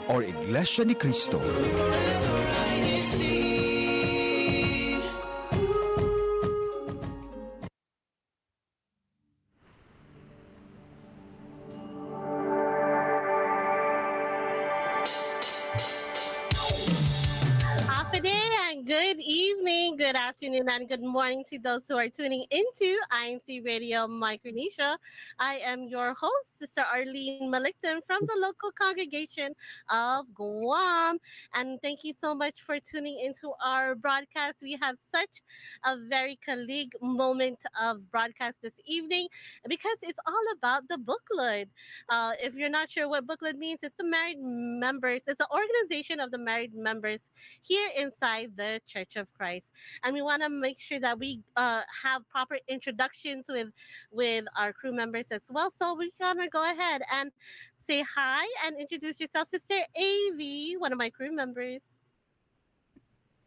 or Iglesia ni Cristo. Happy day and good evening, good afternoon, and good morning to those who are tuning into INCRadio Micronesia. I am your host, Sister Arlene Malikton from the local congregation of Guam. And thank you so much for tuning into our broadcast. We have such a very colleague moment of broadcast this evening because it's all about the Buklod. If you're not sure what Buklod means, it's the married members, it's an organization of the married members here inside the Church of Christ. And we want to make sure that we have proper introductions with our crew members as well. So we're going to go ahead and say hi and introduce yourself, Sister AV, one of my crew members.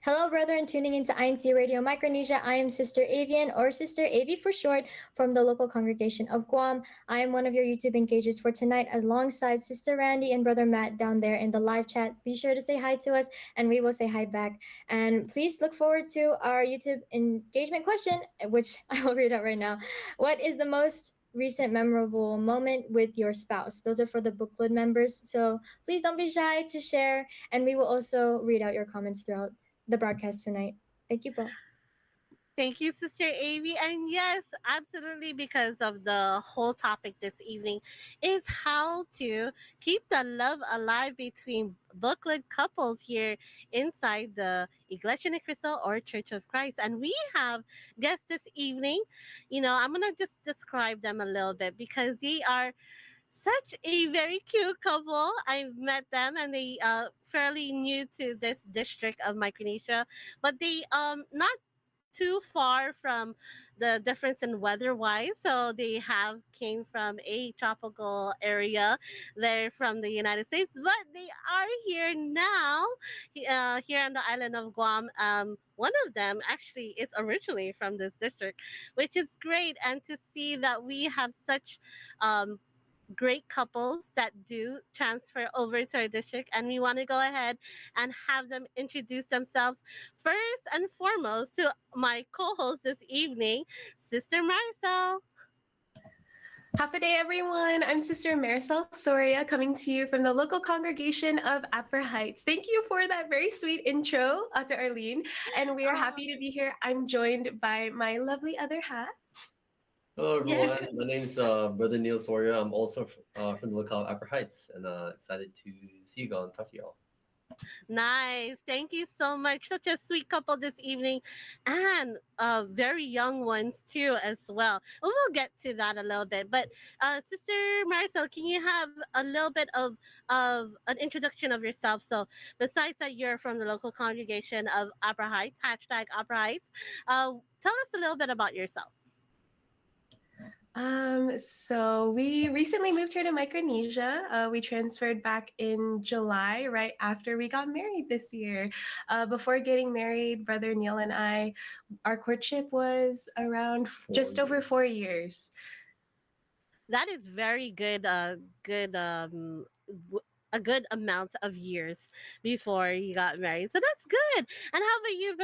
Hello, brethren, tuning into INCRadio Micronesia. I am Sister Avian, or Sister Avi for short, from the local congregation of Guam. I am one of your YouTube engagers for tonight, alongside Sister Randy and Brother Matt down there in the live chat. Be sure to say hi to us, and we will say hi back. And please look forward to our YouTube engagement question, which I will read out right now. What is the most recent memorable moment with your spouse? Those are for the Buklod members, so please don't be shy to share, and we will also read out your comments throughout the broadcast tonight. Thank you, Paul. Thank you, Sister Avi. And yes, absolutely, because of the whole topic this evening is how to keep the love alive between Buklod couples here inside the Iglesianicristo or Church of Christ. And we have guests this evening. I'm going to just describe them a little bit because they are such a very cute couple. I've met them and they fairly new to this district of Micronesia, but they not too far from the difference in weather wise. So they have came from a tropical area. They're from the United States, but they are here now, here on the island of Guam. One of them actually is originally from this district, which is great. And to see that we have such great couples that do transfer over to our district, and we want to go ahead and have them introduce themselves first and foremost to my co-host this evening, Sister Marcel. Happy day, everyone. I'm Sister Marisol Soria, coming to you from the local congregation of Upper Heights. Thank you for that very sweet intro, to Arlene. And we are happy to be here. I'm joined by my lovely other half. Hello, everyone. My name is Brother Neil Soria. I'm also from the locale of Upper Heights, and excited to see you all and talk to y'all. Nice. Thank you so much. Such a sweet couple this evening, and very young ones too as well. And we'll get to that a little bit. But Sister Maricel, can you have a little bit of an introduction of yourself? So besides that, you're from the local congregation of Upper Heights, hashtag Upper Heights. Tell us a little bit about yourself. So we recently moved here to Micronesia. We transferred back in July, right after we got married this year. Before getting married, Brother Neil and I, our courtship was around just over 4 years. That is very good. A good amount of years before you got married, so that's good. And how about you,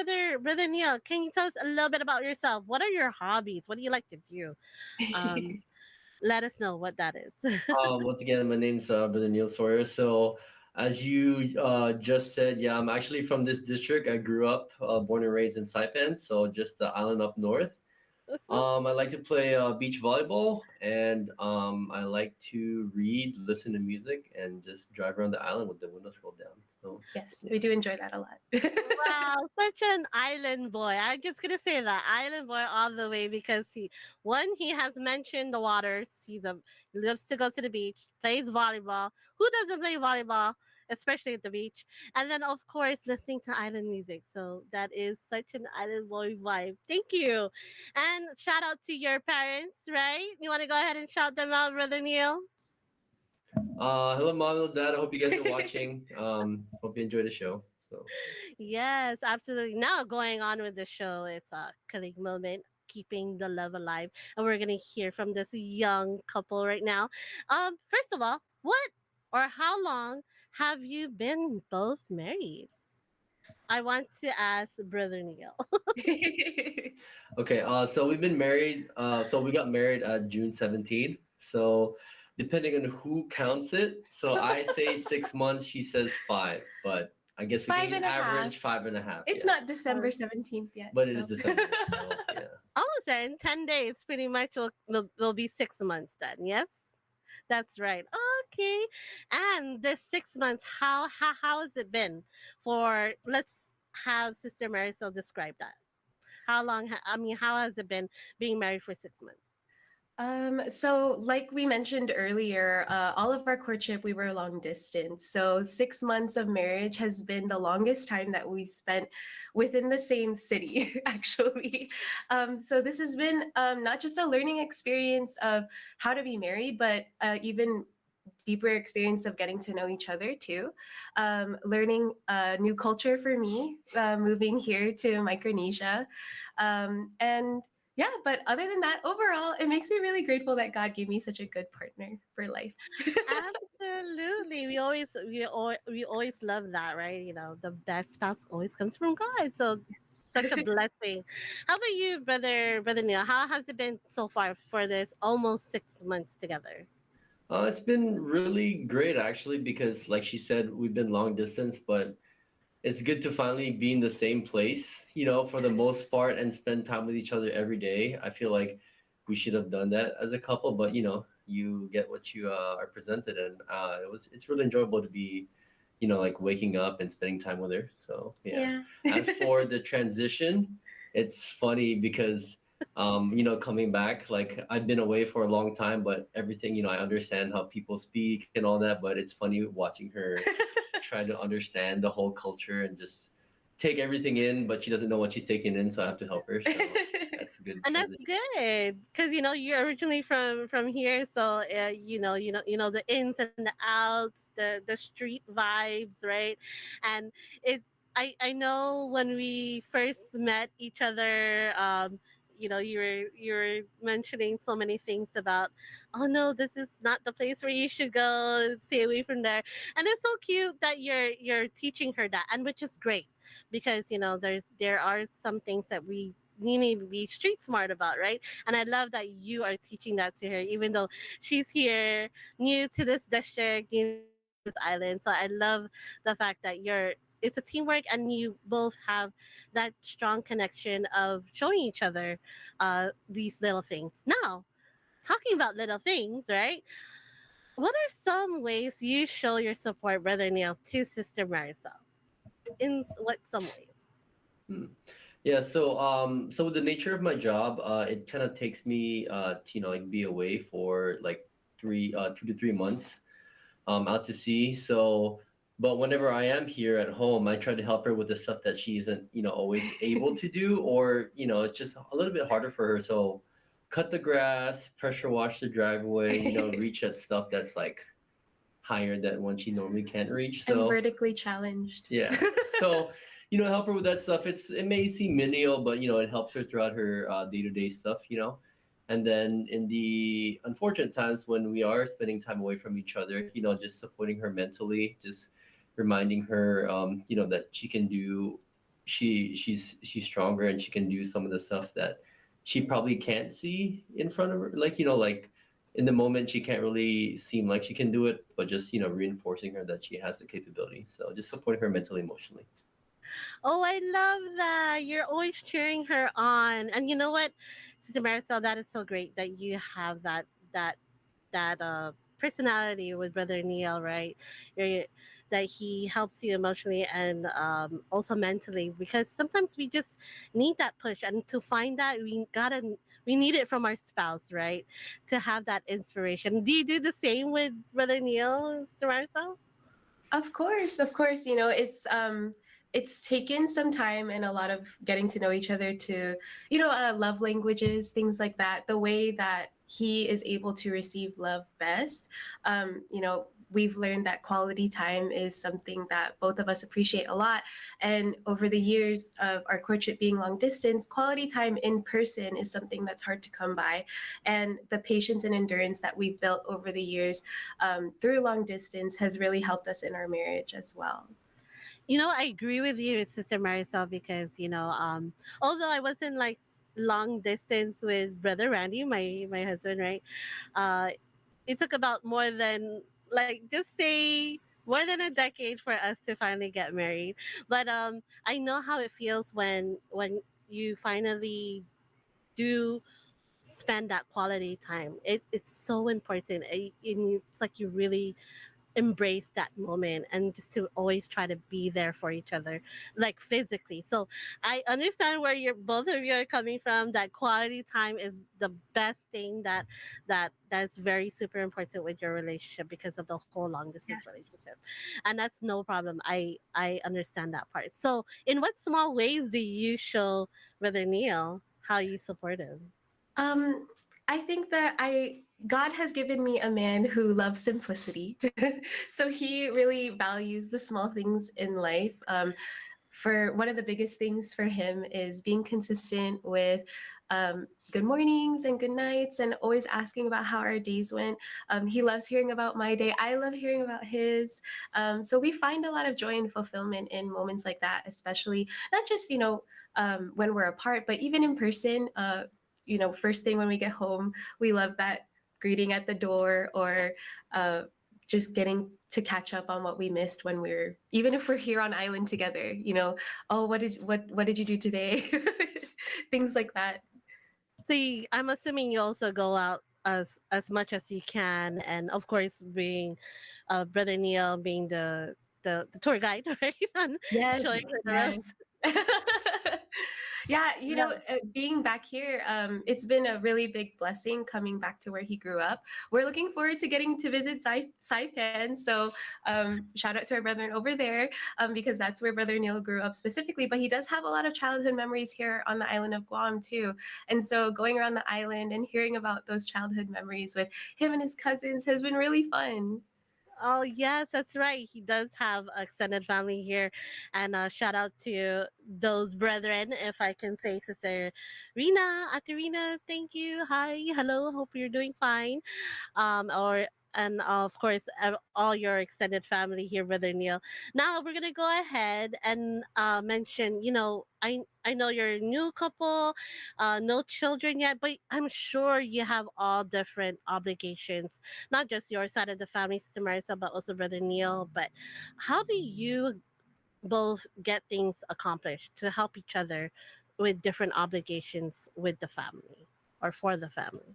brother Neil? Can you tell us a little bit about yourself? What are your hobbies? What do you like to do? Let us know what that is. Once again, my name's Brother Neil Sawyer. So, as you just said, yeah, I'm actually from this district. I grew up, born and raised in Saipan, so just the island up north. I like to play beach volleyball, and I like to read, listen to music, and just drive around the island with the windows rolled down. So yes, we do enjoy that a lot. Wow, such an island boy. I'm just gonna say that island boy all the way because he has mentioned the waters. He loves to go to the beach, plays volleyball. Who doesn't play volleyball? Especially at the beach. And then, of course, listening to island music. So that is such an island boy vibe. Thank you. And shout out to your parents, right? You want to go ahead and shout them out, Brother Neil? Hello, Mom, hello, Dad. I hope you guys are watching. Hope you enjoy the show. So. Yes, absolutely. Now, going on with the show, it's a colleague moment. Keeping the love alive. And we're going to hear from this young couple right now. First of all, what or how long have you been both married? I want to ask Brother Neil. Okay, so we've been married. So we got married June 17th. So depending on who counts it, so I say 6 months, she says five, but I guess we Five can and a half. average 5.5. It's not Yes, December 17th yet, but it so. is December. So yeah. Almost there in 10 days, pretty much will be 6 months then. Yes, that's right. Okay, and this 6 months, how has it been? For let's have Sister Marisol describe that. How long? I mean, how has it been being married for 6 months? So like we mentioned earlier, all of our courtship, we were long distance. So 6 months of marriage has been the longest time that we spent within the same city, actually. So this has been not just a learning experience of how to be married, but even deeper experience of getting to know each other too. Learning a new culture for me, moving here to Micronesia. And yeah, but other than that, overall, it makes me really grateful that God gave me such a good partner for life. Absolutely. We always love that, right? The best spouse always comes from God. So such a blessing. How about you, brother Neil? How has it been so far for this almost 6 months together? It's been really great actually because, like she said, we've been long distance, but it's good to finally be in the same place, for the most Yes. part and spend time with each other every day. I feel like we should have done that as a couple, but you get what you are presented, and it's really enjoyable to be, like waking up and spending time with her. So yeah. Yeah. As for the transition, it's funny because coming back, like I've been away for a long time, but everything, I understand how people speak and all that, but it's funny watching her try to understand the whole culture and just take everything in, but she doesn't know what she's taking in, so I have to help her. So that's a good And that's transition. good because you're originally from here, so you know the ins and the outs, the street vibes, right? And it I know when we first met each other, you were mentioning so many things about, oh no, this is not the place where you should go, stay away from there. And it's so cute that you're teaching her that, and which is great because there are some things that we need to be street smart about, right? And I love that you are teaching that to her, even though she's here, new to this district, new to this island. So I love the fact that it's a teamwork, and you both have that strong connection of showing each other these little things. Now, talking about little things, right? What are some ways you show your support, Brother Neil, to Sister Marisol? In what some ways? Hmm. Yeah, so with the nature of my job, it kind of takes me to like be away for like 2 to 3 months out to sea. So, but whenever I am here at home, I try to help her with the stuff that she isn't always able to do, or it's just a little bit harder for her. So, cut the grass, pressure wash the driveway, reach at stuff that's like higher than one she normally can't reach. I'm So vertically challenged. yeah. So, help her with that stuff. It may seem menial, but it helps her throughout her day-to-day stuff. And then in the unfortunate times when we are spending time away from each other, just supporting her mentally, just reminding her, that she can do, she's stronger and she can do some of the stuff that she probably can't see in front of her. Like in the moment she can't really seem like she can do it, but just reinforcing her that she has the capability, so just supporting her mentally, emotionally. Oh, I love that. You're always cheering her on. And you know what, Sister Marisol, that is so great that you have that personality with Brother Neil, right? You're, that he helps you emotionally and also mentally, because sometimes we just need that push, and to find that we need it from our spouse, right? To have that inspiration. Do you do the same with Brother Neil, Sister Marisol? Of course, it's taken some time and a lot of getting to know each other to, love languages, things like that. The way that he is able to receive love best, we've learned that quality time is something that both of us appreciate a lot. And over the years of our courtship being long distance, quality time in person is something that's hard to come by. And the patience and endurance that we've built over the years through long distance has really helped us in our marriage as well. I agree with you, Sister Marisol, because although I wasn't like long distance with Brother Randy, my husband, right? Uh, it took about more than, like, just say more than a decade for us to finally get married. But I know how it feels when you finally do spend that quality time. It's so important. It's like you really embrace that moment and just to always try to be there for each other, like physically. So I understand where you're both of you are coming from. That quality time is the best thing that's very super important with your relationship because of the whole long distance Yes. relationship. And that's no problem. I understand that part. So in what small ways do you show Brother Neil how you support him? Um, I think that God has given me a man who loves simplicity. So he really values the small things in life. For one of the biggest things for him is being consistent with good mornings and good nights and always asking about how our days went. He loves hearing about my day. I love hearing about his. So we find a lot of joy and fulfillment in moments like that, especially not just, when we're apart, but even in person. First thing when we get home, we love that greeting at the door or uh, just getting to catch up on what we missed when we're even if we're here on island together. Oh, what did you do today? Things like that. See, I'm assuming you also go out as much as you can, and of course, being Brother Neil being the tour guide, right, and Yes, showing her the yes. ropes. Yeah, Yeah. being back here, it's been a really big blessing coming back to where he grew up. We're looking forward to getting to visit Saipan. So, shout out to our brethren over there, because that's where Brother Neil grew up specifically. But he does have a lot of childhood memories here on the island of Guam too. And so, going around the island and hearing about those childhood memories with him and his cousins has been really fun. Oh yes, that's right. He does have extended family here, and shout out to those brethren, if I can say, Sister Rina, Ate Rina. Thank you. Hi, hello. Hope you're doing fine. Or and of course all your extended family here, Brother Neil. Now we're gonna go ahead and mention. I know you're a new couple, no children yet, but I'm sure you have all different obligations, not just your side of the family, Sister Marisa, but also Brother Neil. But how do you both get things accomplished to help each other with different obligations with the family or for the family?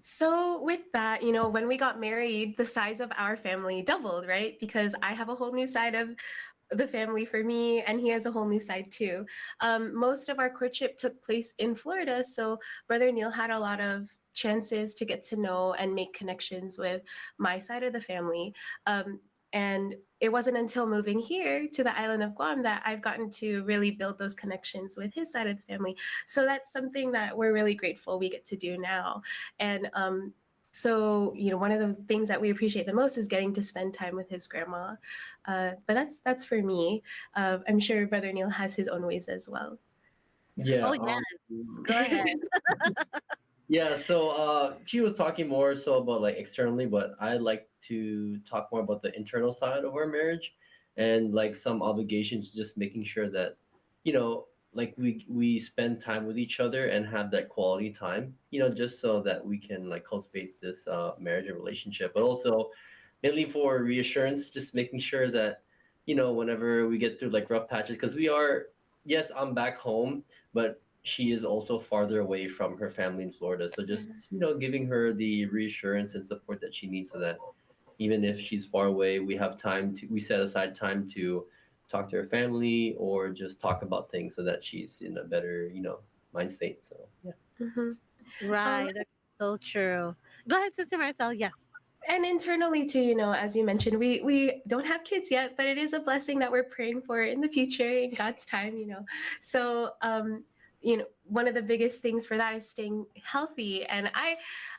So with that, when we got married, the size of our family doubled, right? Because I have a whole new side of the family for me, and he has a whole new side too. Most of our courtship took place in Florida, so Brother Neil had a lot of chances to get to know and make connections with my side of the family. And it wasn't until moving here to the island of Guam that I've gotten to really build those connections with his side of the family. So that's something that we're really grateful we get to do now. And so, one of the things that we appreciate the most is getting to spend time with his grandma. But that's for me. I'm sure Brother Neil has his own ways as well. Yeah. Oh yes, go ahead. Yeah, so she was talking more so about like externally, but I like to talk more about the internal side of our marriage and like some obligations, just making sure that, like we spend time with each other and have that quality time, just so that we can like cultivate this marriage and relationship. But also mainly for reassurance, just making sure that, whenever we get through like rough patches, because yes, I'm back home, but she is also farther away from her family in Florida. So just, giving her the reassurance and support that she needs so that even if she's far away, we set aside time to talk to her family or just talk about things so that she's in a better, mind state. So, yeah. Hmm. Um, Right, that's so true. Go ahead, Sister Marcel. Yes. and internally too, as you mentioned, we don't have kids yet, but it is a blessing that we're praying for in the future in God's time. So one of the biggest things for that is staying healthy. And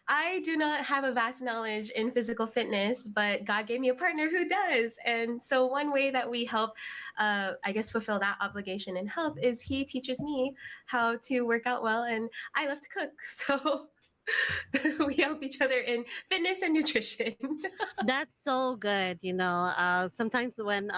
I do not have a vast knowledge in physical fitness, but God gave me a partner who does. And so, one way that we help, I guess, fulfill that obligation and help is he teaches me how to work out well, and I love to cook. So, we help each other in fitness and nutrition. That's so good. Sometimes when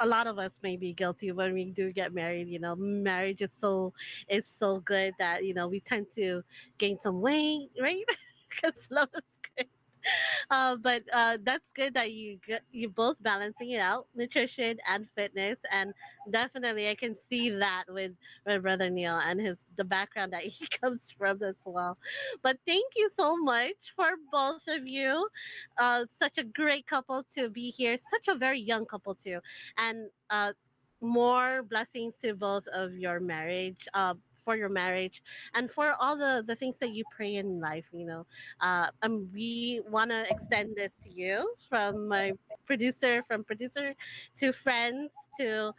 a lot of us may be guilty when we do get married. Marriage is so good that we tend to gain some weight, right? Because love is good. But that's good that you both balancing it out, nutrition and fitness, and definitely I can see that with my brother Neil and the background that he comes from as well. But thank you so much for both of you. Such a great couple to be here. Such a very young couple too, and more blessings to both of your marriage. For your marriage and for all the things that you pray in life, we want to extend this to you from my producer to friends to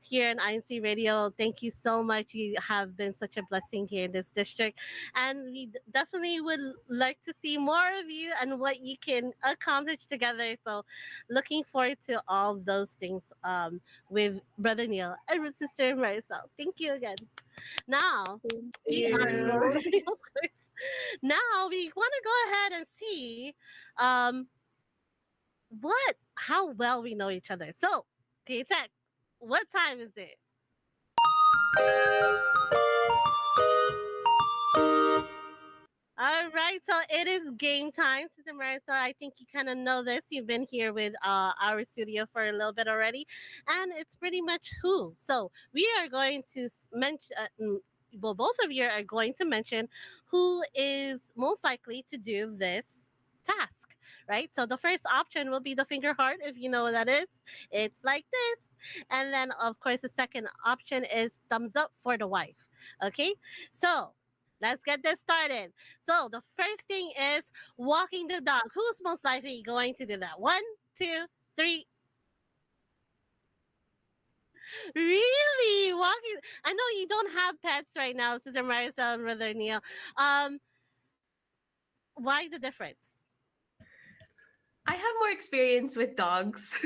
here in INC Radio. Thank you so much. You have been such a blessing here in this district, and we definitely would like to see more of you and what you can accomplish together. So, looking forward to all those things with Brother Neil and with Sister Marisol. Thank you again. Now Thank we are you. going. Of course. Now we want to go ahead and see um, how well we know each other. So, K-Tech, what time is it? All right, so it is game time, Sister Marissa. I think you kind of know this. You've been here with our studio for a little bit already, and it's pretty much who. So we are going to mention. Well, both of you are going to mention who is most likely to do this task, right? So the first option will be the finger heart, if you know what that is. It's like this. And then, of course, the second option is thumbs up for the wife. Okay, so let's get this started. So the first thing is walking the dog. Who's most likely going to do that? One, two, three. Really? Walking. I know you don't have pets right now, Sister Marisol and Brother Neil. Um, why the difference? I have more experience with dogs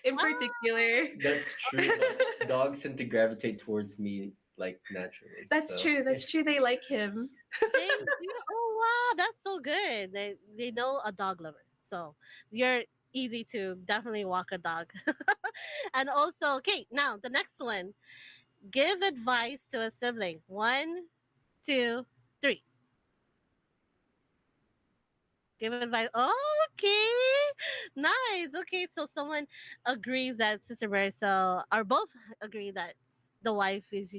in Ah, particular. That's true, but dogs tend to gravitate towards me like naturally. That's So true. That's true. They like him. they do. Oh wow, that's so good. They know a dog lover, so you're easy to definitely walk a dog. And also, okay, now the next one. Give advice to a sibling. One, two, three. Give advice. Oh, okay. Nice. Okay, so someone agrees that Sister Marisol, or both agree that the wife is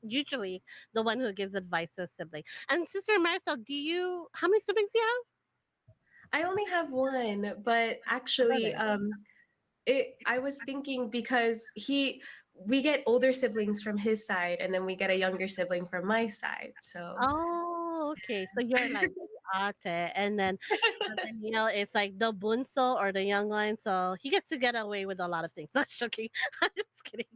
usually the one who gives advice to a sibling. And Sister Marisol, how many siblings do you I only have one, but have? actually, Brother. I was thinking because we get older siblings from his side, and then we get a younger sibling from my side. So Oh, okay. So you're like the ate, and then Brother Neil is like the bunso or the young one, so he gets to get away with a lot of things. Not joking. I'm just kidding.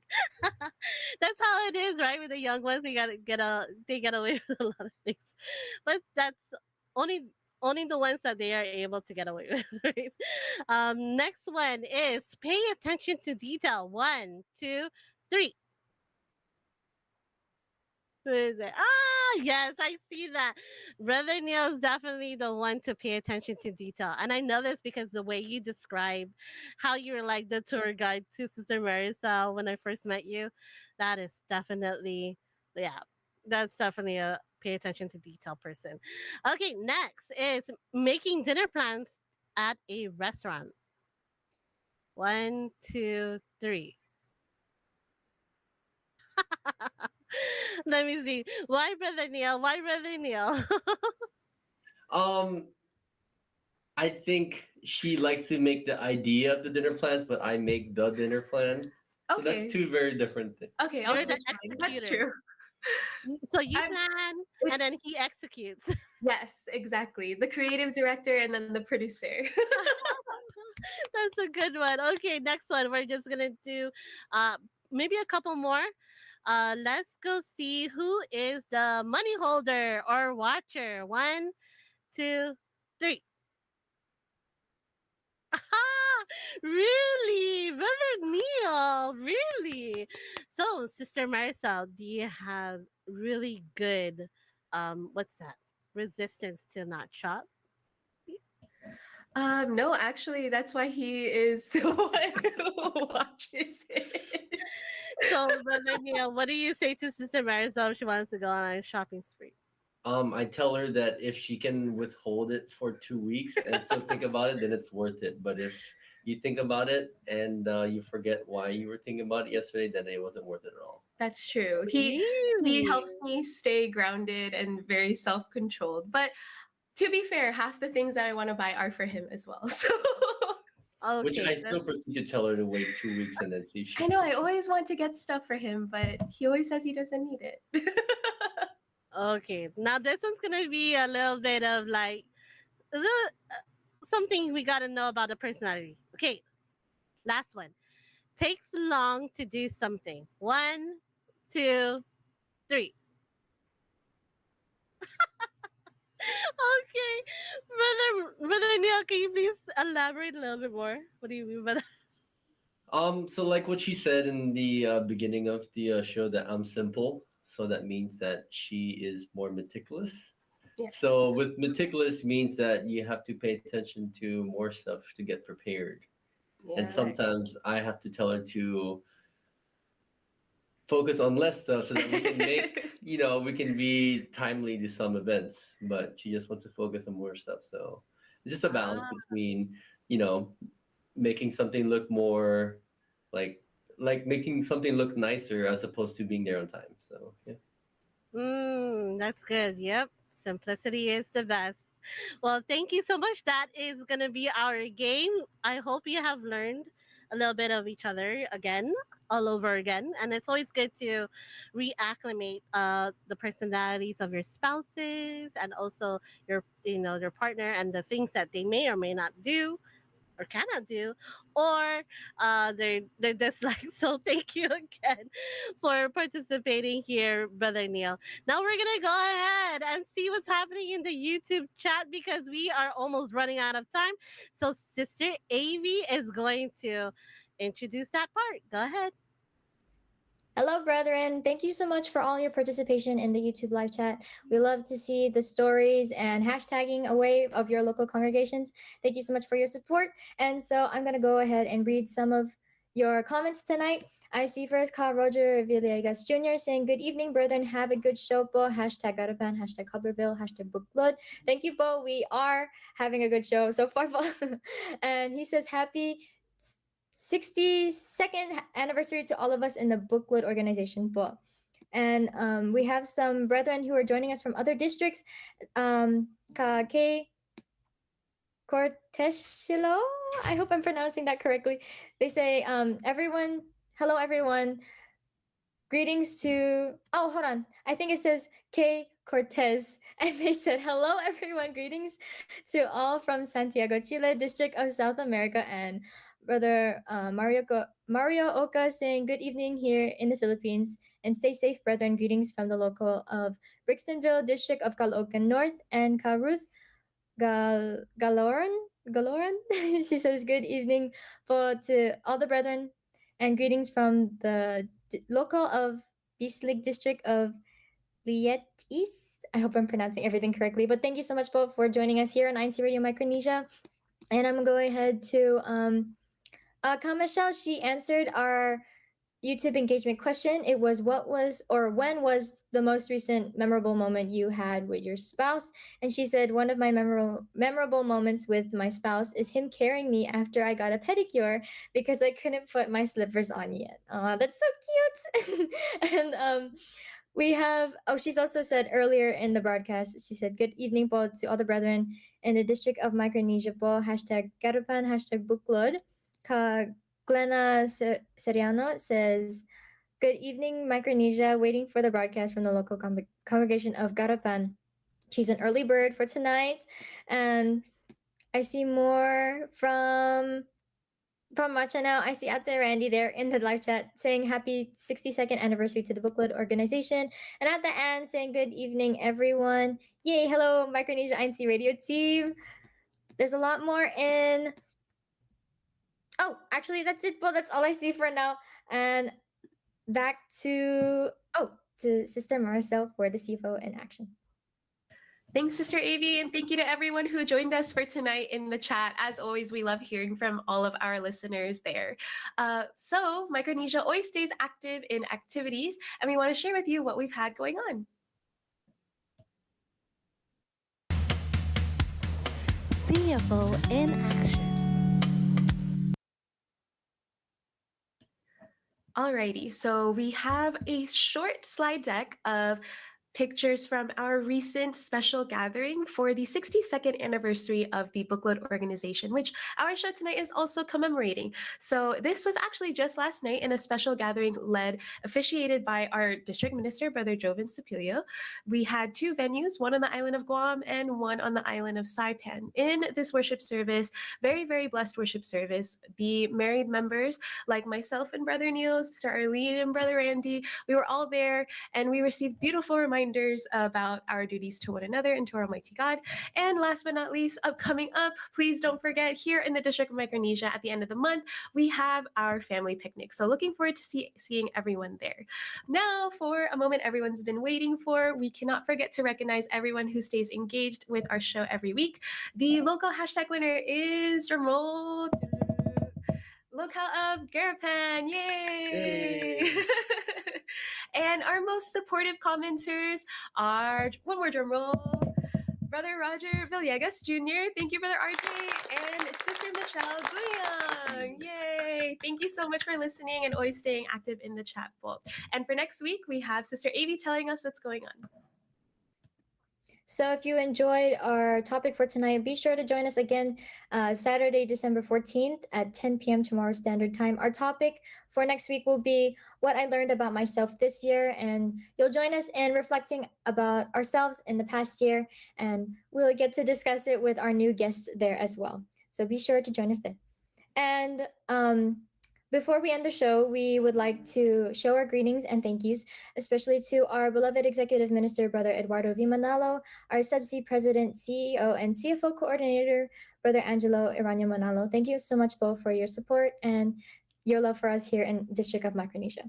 That's how it is, right? With the young ones, they get away with a lot of things. But that's only only the ones that they are able to get away with, right? Next one is pay attention to detail. One, two, three. Who is it? Ah, yes, I see that. Brother Neil is definitely the one to pay attention to detail. And I know this because the way you describe how you're like the tour guide to Sister Marisol when I first met you, that is definitely, yeah, that's definitely a pay attention to detail person. Okay, next is making dinner plans at a restaurant. One, two, three. Let me see. Why, Brother Neil? Why, Brother Neil? um I think she likes to make the idea of the dinner plans, but I make the dinner plan. So that's okay, two very different things. okay, I'll You're the switch mine. That's executor. true. So you I'm. plan and It's then he executes. yes, exactly. The creative director and then the producer. That's a good one. Okay, next one. We're just gonna do maybe a couple more. Let's go see who is the money holder or watcher. One, two, three. Really, Brother Neil, really. So, Sister Marisol, do you have really good, what's that? Resistance to not shop? No, actually, that's why he is the one who watches it. So, Brother Neil, what do you say to Sister Marisol if she wants to go on a shopping spree? I tell her that if she can withhold it for 2 weeks and still think about it, then it's worth it. But if you think about it and you forget why you were thinking about it yesterday, then it wasn't worth it at all. That's true. He Really? helps me stay grounded and very self-controlled. But to be fair, half the things that I want to buy are for him as well. So Which Okay, I still proceed to tell her to wait 2 weeks and then see if she. I know I always want to get stuff for him, but he always says he doesn't need it. okay. Now this one's gonna be a little bit of like the, something we gotta know about the personality. Okay, last one. Takes long to do something. One, two, three. Okay, brother Neil, can you please elaborate a little bit more? What do you mean by that? So like what she said in the beginning of the show, that I'm simple, so that means that she is more meticulous. Yes. So with meticulous means that you have to pay attention to more stuff to get prepared, and Yeah. sometimes I have to tell her to focus on less stuff so that we can make we can be timely to some events, but she just wants to focus on more stuff. So it's just a balance Ah. between you know making something look more like making something look nicer as opposed to being there on time. So yeah. That's good. Yep. Simplicity is the best. Well, thank you so much. That is going to be our game. I hope you have learned a little bit of each other again, all over again. And it's always good to reacclimate the personalities of your spouses and also your partner and the things that they may or may not do or cannot do, or their dislikes. So thank you again for participating here, Brother Neil. Now we're gonna go ahead and see what's happening in the YouTube chat because we are almost running out of time. So Sister Avi is going to introduce that part. Go ahead. Hello, brethren. Thank you so much for all your participation in the YouTube live chat. We love to see the stories and hashtagging away of your local congregations. Thank you so much for your support. And so I'm going to go ahead and read some of your comments tonight. I see first Carl Roger Villegas Jr. saying, "Good evening, brethren. Have a good show, po. Hashtag Garapan, hashtag Coverville, hashtag Buklod." Thank you, Bo. We are having a good show so far, Bo. And he says, "Happy 62nd anniversary to all of us in the Buklod organization po." And we have some brethren who are joining us from other districts. K. Cortesilo, I hope I'm pronouncing that correctly. They say, hello everyone, greetings to, oh, hold on. I think it says K. Cortez. And they said, hello, everyone. Greetings to all from Santiago, Chile, District of South America. And Brother Mario Oka saying, good evening here in the Philippines. And stay safe, brethren. Greetings from the local of Brixtonville, District of Caloocan North. And Karuth Galoran. She says, good evening to all the brethren. And greetings from the local of Bislig District of Liet East. I hope I'm pronouncing everything correctly. But thank you so much, both, for joining us here on INCRadio Micronesia. And I'm going ahead to Kamashal. She answered our YouTube engagement question. It was, what was or when was the most recent memorable moment you had with your spouse? And she said, one of my memorable moments with my spouse is him carrying me after I got a pedicure because I couldn't put my slippers on yet. That's so cute. And we have, she's also said earlier in the broadcast, she said, good evening po to all the brethren in the District of Micronesia po. Hashtag Garupan, hashtag Buklod. Glenna Seriano says, good evening, Micronesia, waiting for the broadcast from the local congregation of Garapan. She's an early bird for tonight. And I see more from From Matcha now, I see Ate Randy there in the live chat saying happy 62nd anniversary to the Buklod organization. And at the end saying good evening, everyone. Yay, hello, Micronesia INCRadio team. There's a lot more in. Oh, actually, that's it. Well, that's all I see for now. And back to Sister Maricel for the CFO in action. Thanks, Sister Avi, and thank you to everyone who joined us for tonight in the chat. As always, we love hearing from all of our listeners there. So, Micronesia always stays active in activities, and we want to share with you what we've had going on. CFO in action. Alrighty, so we have a short slide deck of pictures from our recent special gathering for the 62nd anniversary of the Buklod organization, which our show tonight is also commemorating. So this was actually just last night in a special gathering officiated by our district minister, Brother Joven Supilio. We had two venues, one on the island of Guam and one on the island of Saipan. In this worship service, very, very blessed worship service, the married members like myself and Brother Neil, Sister Arlene and Brother Randy, we were all there and we received beautiful reminders about our duties to one another and to our Almighty God. And last but not least, coming up, please don't forget, here in the District of Micronesia at the end of the month, we have our family picnic. So looking forward to seeing everyone there. Now, for a moment everyone's been waiting for, we cannot forget to recognize everyone who stays engaged with our show every week. The local hashtag winner is, drumroll, locale of Garapan, yay! And our most supportive commenters are, one more drum roll, Brother Roger Villegas Jr., thank you, Brother RJ, and Sister Michelle Guyang, yay! Thank you so much for listening and always staying active in the chat bowl. And for next week, we have Sister Avi telling us what's going on. So if you enjoyed our topic for tonight, be sure to join us again Saturday, December 14th at 10 p.m. tomorrow Standard Time. Our topic for next week will be what I learned about myself this year, and you'll join us in reflecting about ourselves in the past year, and we'll get to discuss it with our new guests there as well. So be sure to join us then. And before we end the show, we would like to show our greetings and thank yous, especially to our beloved Executive Minister, Brother Eduardo V. Manalo, our Subsea President, CEO, and CFO Coordinator, Brother Angelo Irania Manalo. Thank you so much both for your support and your love for us here in District of Micronesia.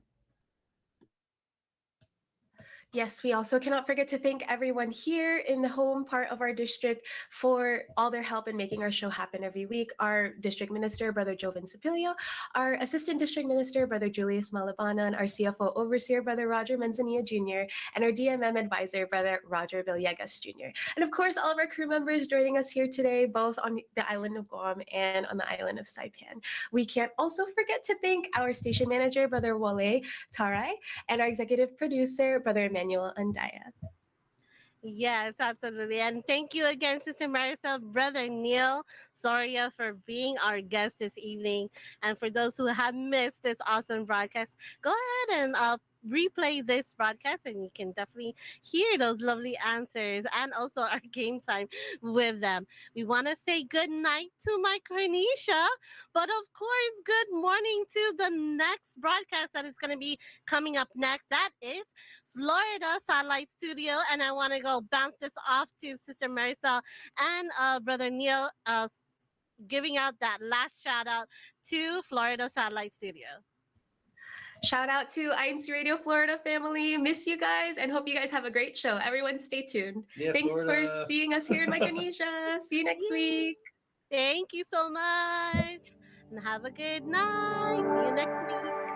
Yes, we also cannot forget to thank everyone here in the home part of our district for all their help in making our show happen every week. Our district minister, Brother Joven Supilio, our assistant district minister, Brother Julius Malabanan, our CFO overseer, Brother Roger Manzanilla Jr., and our DMM advisor, Brother Roger Villegas Jr. And of course, all of our crew members joining us here today, both on the island of Guam and on the island of Saipan. We can't also forget to thank our station manager, Brother Wale Tarai, and our executive producer, Brother Emmanuel Andaya. Yes, absolutely. And thank you again, Sister Maricel, Brother Neil Soria, for being our guest this evening. And for those who have missed this awesome broadcast, go ahead and replay this broadcast and you can definitely hear those lovely answers and also our game time with them. We want to say good night to Micronesia, but of course, good morning to the next broadcast that is going to be coming up next. That is Florida Satellite Studio, and I want to go bounce this off to Sister Maricel and Brother Neil, giving out that last shout out to Florida Satellite Studio. Shout out to INCRadio Florida family. Miss you guys and hope you guys have a great show. Everyone stay tuned. Yeah, Thanks Florida. for seeing us here in Micronesia. See you next week. Thank you so much. And have a good night. See you next week.